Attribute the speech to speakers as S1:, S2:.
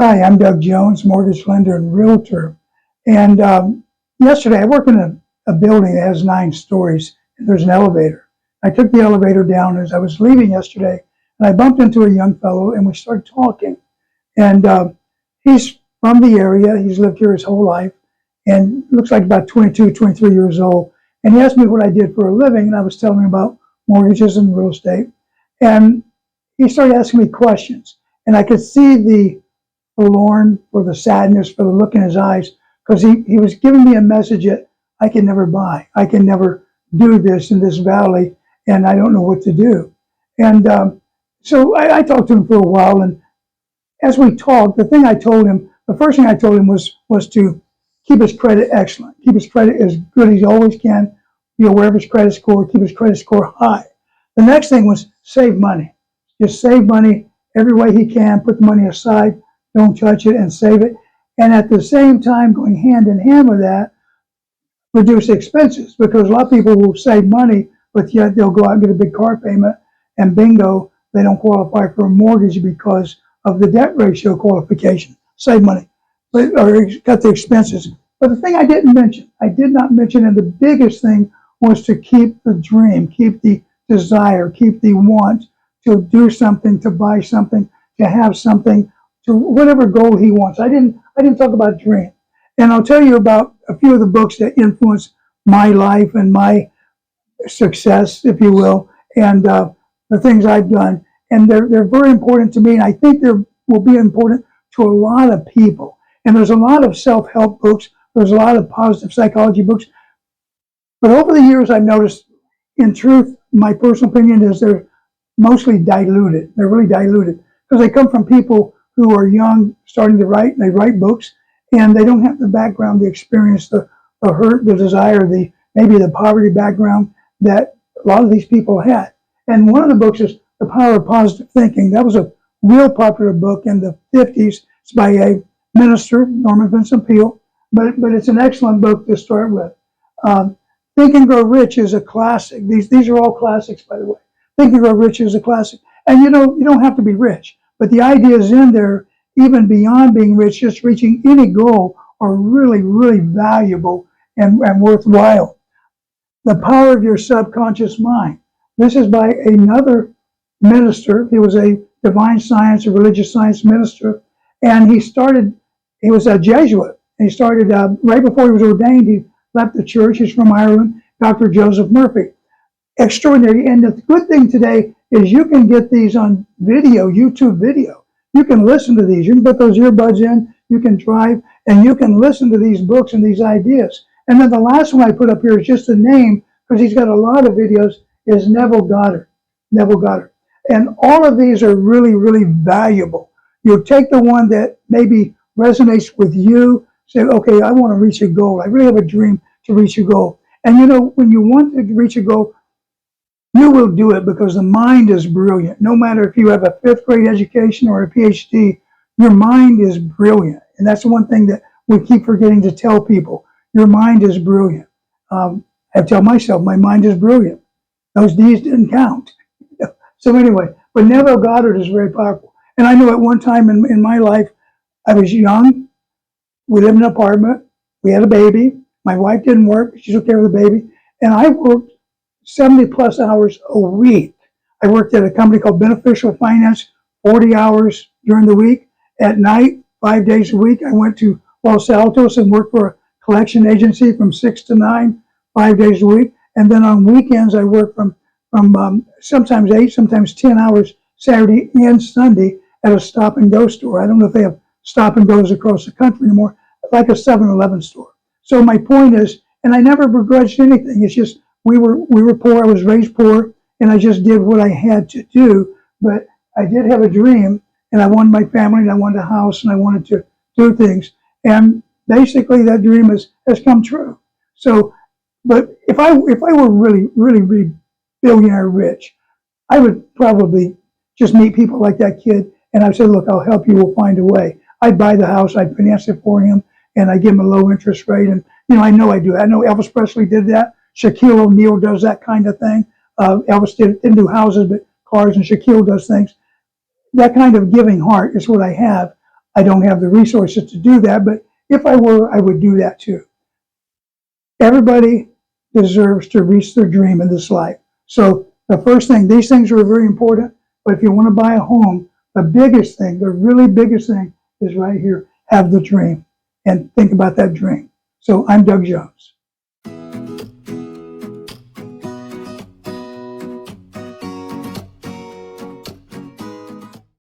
S1: Hi, I'm Doug Jones, mortgage lender and realtor. And yesterday, I work in a building that has 9 stories, and there's an elevator. I took the elevator down as I was leaving yesterday, and I bumped into a young fellow, and we started talking. And he's from the area. He's lived here his whole life, and looks like about 22, 23 years old. And he asked me what I did for a living, and I was telling him about mortgages and real estate. And he started asking me questions, and I could see the forlorn, for the sadness, for the look in his eyes, because he was giving me a message that I can never buy. I can never do this in this valley, and I don't know what to do. And so I talked to him for a while, and as we talked, the first thing I told him was to keep his credit excellent, keep his credit as good as he always can, be aware of his credit score, keep his credit score high. The next thing was save money. Just save money every way he can, put the money aside, don't touch it, and save it. And at the same time, going hand in hand with that, reduce expenses, because a lot of people will save money, but yet they'll go out and get a big car payment, and bingo, they don't qualify for a mortgage because of the debt ratio qualification. Save money, or cut the expenses. But the thing I did not mention, and the biggest thing was to keep the dream, keep the desire, keep the want to do something, to buy something, to have something, to whatever goal he wants. I didn't talk about dream. And I'll tell you about a few of the books that influenced my life and my success, if you will, and the things I've done. And they're very important to me, and I think they will be important to a lot of people. And there's a lot of self-help books. There's a lot of positive psychology books. But over the years, I've noticed, in truth, my personal opinion is they're mostly diluted. They're really diluted because they come from people who are young, starting to write, and they write books, and they don't have the background, the experience, the hurt, the desire, maybe the poverty background that a lot of these people had. And one of the books is The Power of Positive Thinking. That was a real popular book in the 50s. It's by a minister, Norman Vincent Peale, but it's an excellent book to start with. Think and Grow Rich is a classic. These are all classics, by the way. Think and Grow Rich is a classic. And you don't have to be rich, but the ideas in there, even beyond being rich, just reaching any goal, are really, really valuable and worthwhile. The Power of Your Subconscious Mind. This is by another minister. He was a divine science, a religious science minister, and he was a Jesuit. He started right before he was ordained. He left the church. He's from Ireland, Dr. Joseph Murphy. Extraordinary. And the good thing today is you can get these on video, YouTube video. You can listen to these. You can put those earbuds in, you can drive, and you can listen to these books and these ideas. And then the last one I put up here is just a name, because he's got a lot of videos, is Neville Goddard. Neville Goddard. And all of these are really, really valuable. You take the one that maybe resonates with you, say, okay, I want to reach a goal. I really have a dream to reach a goal. And when you want to reach a goal, you will do it, because the mind is brilliant. No matter if you have a 5th grade education or a PhD, your mind is brilliant. And that's the one thing that we keep forgetting to tell people. Your mind is brilliant. I tell myself, my mind is brilliant. Those D's didn't count. So anyway, but Neville Goddard is very powerful. And I know at one time in my life, I was young. We lived in an apartment. We had a baby. My wife didn't work. She took care of the baby. And I worked 70 plus hours a week. I worked at a company called Beneficial Finance, 40 hours during the week. At night, 5 days a week, I went to Los Altos and worked for a collection agency from 6 to 9, 5 days a week. And then on weekends, I worked from sometimes 8, sometimes 10 hours Saturday and Sunday at a stop and go store. I don't know if they have stop and goes across the country anymore, like a 7-Eleven store. So my point is, and I never begrudged anything. It's just we were poor. I was raised poor, and I just did what I had to do. But I did have a dream, and I wanted my family, and I wanted a house, and I wanted to do things. And basically, that dream has come true. So, but if I were really, really, really billionaire rich, I would probably just meet people like that kid, and I'd say, look, I'll help you. We'll find a way. I'd buy the house. I'd finance it for him, and I'd give him a low interest rate. And, I know I do. I know Elvis Presley did that. Shaquille O'Neal does that kind of thing. Elvis didn't do houses, but cars, and Shaquille does things. That kind of giving heart is what I have. I don't have the resources to do that, but if I were, I would do that too. Everybody deserves to reach their dream in this life. So the first thing, these things are very important, but if you want to buy a home, the biggest thing, the really biggest thing is right here, have the dream and think about that dream. So I'm Doug Jones.